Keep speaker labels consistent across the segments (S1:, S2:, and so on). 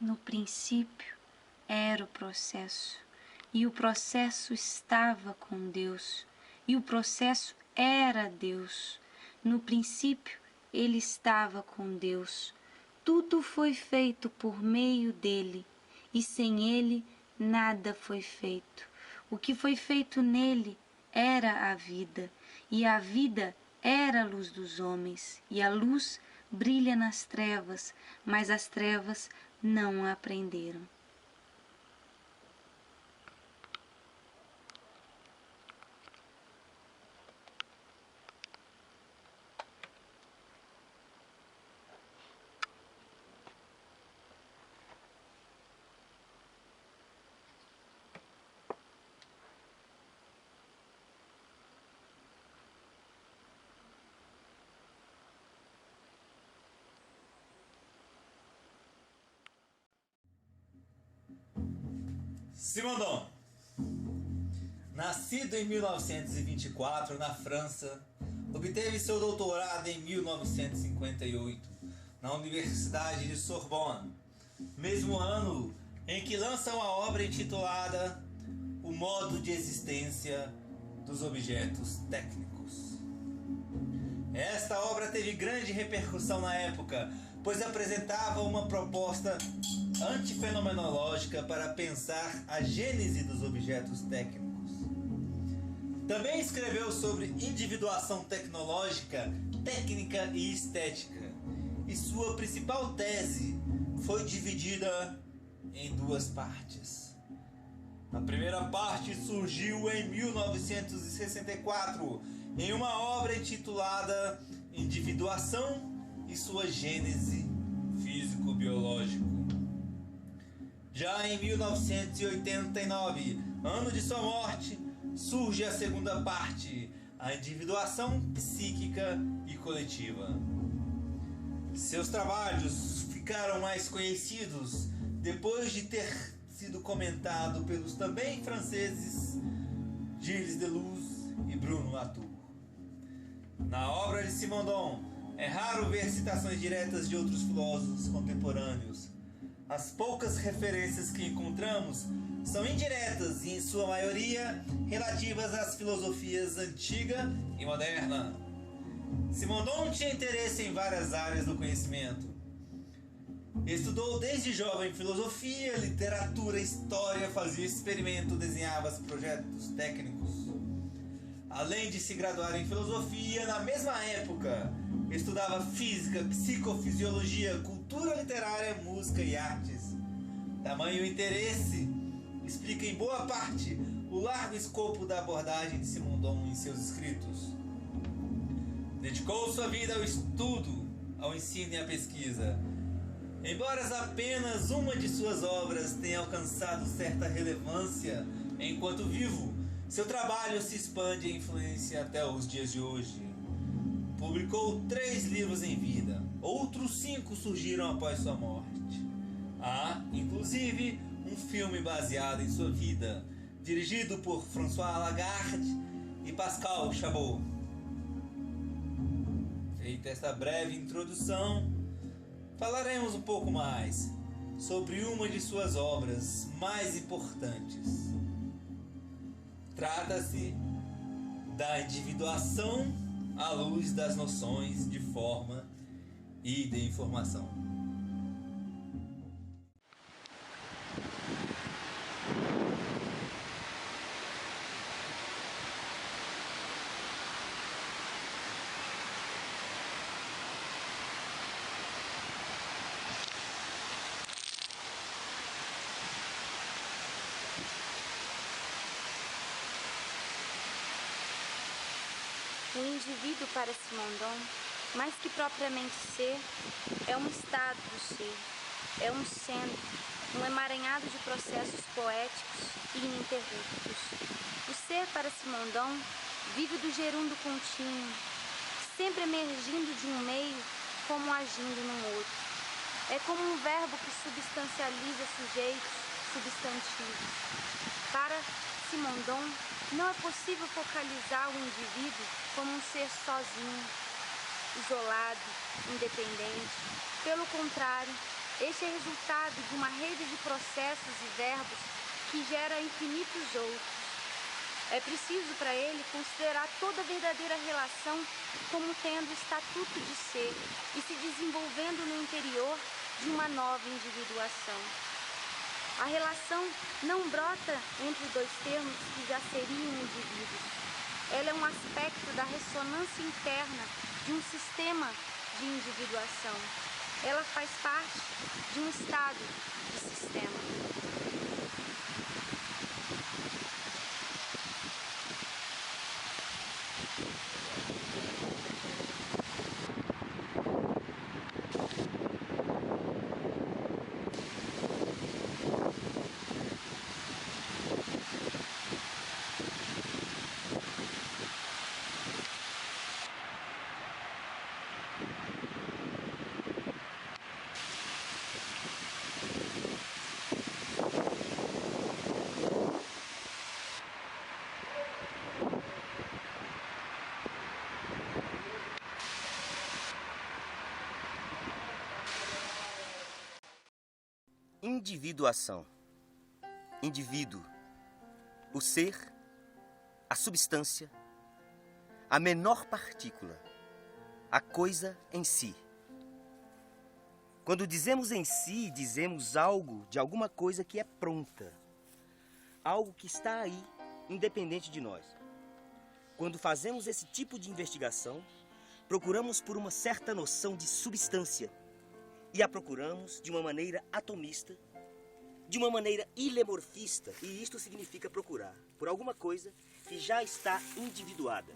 S1: No princípio era o processo, e o processo estava com Deus, e o processo era Deus. No princípio ele estava com Deus. Tudo foi feito por meio dele, e sem ele nada foi feito. O que foi feito nele era a vida, e a vida era a luz dos homens, e a luz brilha nas trevas, mas as trevas não a aprenderam.
S2: Simondon, nascido em 1924 na França, obteve seu doutorado em 1958 na Universidade de Sorbonne, mesmo ano em que lança uma obra intitulada O Modo de Existência dos Objetos Técnicos. Esta obra teve grande repercussão na época, pois apresentava uma proposta antifenomenológica para pensar a gênese dos objetos técnicos. Também escreveu sobre individuação tecnológica, técnica e estética, e sua principal tese foi dividida em duas partes. A primeira parte surgiu em 1964 em uma obra intitulada Individuação e sua gênese físico-biológico. Já em 1989, ano de sua morte, surge a segunda parte, a individuação psíquica e coletiva. Seus trabalhos ficaram mais conhecidos depois de ter sido comentado pelos também franceses Gilles Deleuze e Bruno Latour. Na obra de Simondon, é raro ver citações diretas de outros filósofos contemporâneos. As poucas referências que encontramos são indiretas e, em sua maioria, relativas às filosofias antiga e moderna. Simondon tinha interesse em várias áreas do conhecimento. Estudou desde jovem filosofia, literatura, história, fazia experimento, desenhava projetos técnicos. Além de se graduar em filosofia, na mesma época, estudava física, psicofisiologia, cultura literária, música e artes. Tamanho interesse explica em boa parte o largo escopo da abordagem de Simondon em seus escritos. Dedicou sua vida ao estudo, ao ensino e à pesquisa. Embora apenas uma de suas obras tenha alcançado certa relevância enquanto vivo, seu trabalho se expande e influencia até os dias de hoje. Publicou 3 livros em vida, outros 5 surgiram após sua morte. Há, inclusive, um filme baseado em sua vida, dirigido por François Lagarde e Pascal Chabot. Feita esta breve introdução, falaremos um pouco mais sobre uma de suas obras mais importantes. Trata-se da individuação à luz das noções de forma e de informação.
S1: O indivíduo para Simondon, mais que propriamente ser, é um estado do ser, é um centro, um emaranhado de processos poéticos e ininterruptos. O ser para Simondon vive do gerúndio contínuo, sempre emergindo de um meio como agindo num outro. É como um verbo que substancializa sujeitos, substantivos. Para Simondon, não é possível focalizar o indivíduo como um ser sozinho, isolado, independente. Pelo contrário, Este é resultado de uma rede de processos e verbos que gera infinitos outros. É preciso para ele considerar toda a verdadeira relação como tendo estatuto de ser e se desenvolvendo no interior de uma nova individuação. A relação não brota entre dois termos que já seriam indivíduos. Ela é um aspecto da ressonância interna de um sistema de individuação. Ela faz parte de um estado de sistema.
S3: Individuação. Indivíduo. O ser, a substância, a menor partícula, a coisa em si. Quando dizemos em si, dizemos algo de alguma coisa que é pronta. Algo que está aí, independente de nós. Quando fazemos esse tipo de investigação, procuramos por uma certa noção de substância. E a procuramos de uma maneira atomista, de uma maneira ilemorfista, e isto significa procurar por alguma coisa que já está individuada.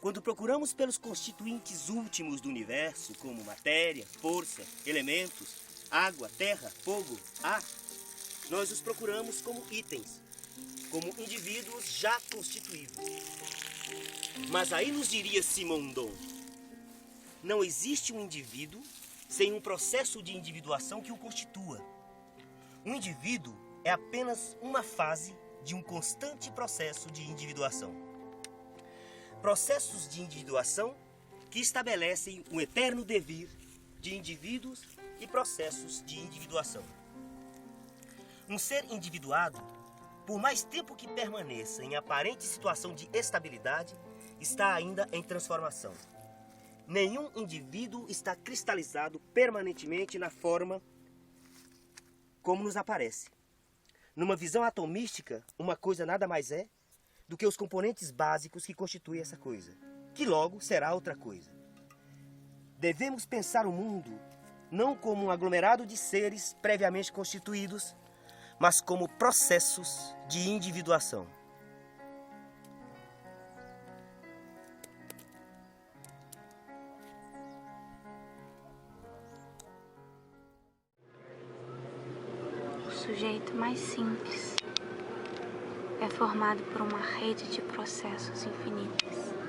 S3: Quando procuramos pelos constituintes últimos do universo, como matéria, força, elementos, água, terra, fogo, ar, nós os procuramos como itens, como indivíduos já constituídos. Mas aí nos diria Simondon, não existe um indivíduo sem um processo de individuação que o constitua. Um indivíduo é apenas uma fase de um constante processo de individuação. Processos de individuação que estabelecem um eterno devir de indivíduos e processos de individuação. Um ser individuado, por mais tempo que permaneça em aparente situação de estabilidade, está ainda em transformação. Nenhum indivíduo está cristalizado permanentemente na forma como nos aparece. Numa visão atomística, uma coisa nada mais é do que os componentes básicos que constituem essa coisa, que logo será outra coisa. Devemos pensar o mundo não como um aglomerado de seres previamente constituídos, mas como processos de individuação.
S1: O sujeito mais simples é formado por uma rede de processos infinitos.